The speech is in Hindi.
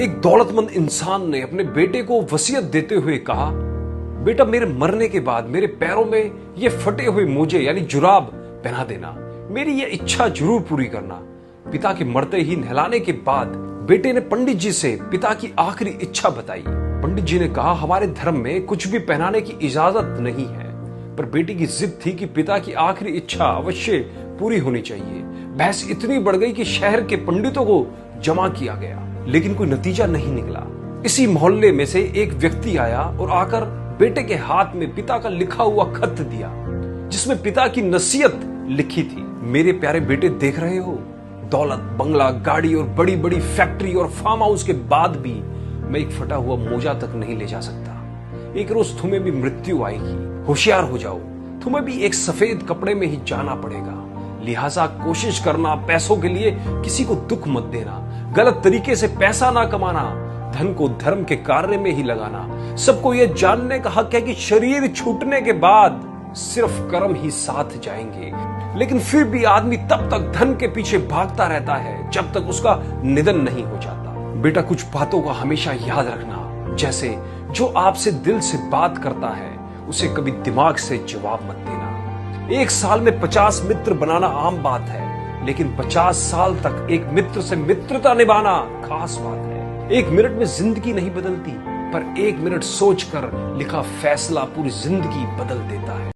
एक दौलतमंद इंसान ने अपने बेटे को वसीयत देते हुए कहा, बेटा मेरे मरने के बाद मेरे पैरों में ये फटे हुए मोजे यानी जुराब पहना देना, मेरी ये इच्छा जरूर पूरी करना। पिता के मरते ही नहलाने के बाद बेटे ने पंडित जी से पिता की आखिरी इच्छा बताई। पंडित जी ने कहा, हमारे धर्म में कुछ भी पहनाने की इजाजत नहीं है, पर बेटी की जिद थी कि पिता की आखिरी इच्छा अवश्य पूरी होनी चाहिए। बहस इतनी बढ़ गई कि शहर के पंडितों को जमा किया गया, लेकिन कोई नतीजा नहीं निकला। इसी मोहल्ले में से एक व्यक्ति आया और आकर बेटे के हाथ में पिता का लिखा हुआ खत दिया, जिसमें पिता की नसीहत लिखी थी। मेरे प्यारे बेटे, देख रहे हो, दौलत, बंगला, गाड़ी और बड़ी बड़ी फैक्ट्री और फार्म हाउस के बाद भी मैं एक फटा हुआ मोजा तक नहीं ले जा सकता। एक रोज तुम्हें भी मृत्यु आएगी, होशियार हो जाओ, तुम्हें भी एक सफेद कपड़े में ही जाना पड़ेगा। लिहाजा कोशिश करना, पैसों के लिए किसी को दुख मत देना, गलत तरीके से पैसा ना कमाना, धन को धर्म के कार्य में ही लगाना। सबको यह जानने का हक है कि शरीर छूटने के बाद सिर्फ कर्म ही साथ जाएंगे, लेकिन फिर भी आदमी तब तक धन के पीछे भागता रहता है जब तक उसका निधन नहीं हो जाता। बेटा, कुछ बातों का हमेशा याद रखना, जैसे जो आपसे दिल से बात करता है उसे कभी दिमाग से जवाब मत देना। एक साल में 50 मित्र बनाना आम बात है, लेकिन 50 साल तक एक मित्र से मित्रता निभाना खास बात है। एक मिनट में जिंदगी नहीं बदलती, पर एक मिनट सोचकर लिखा फैसला पूरी जिंदगी बदल देता है।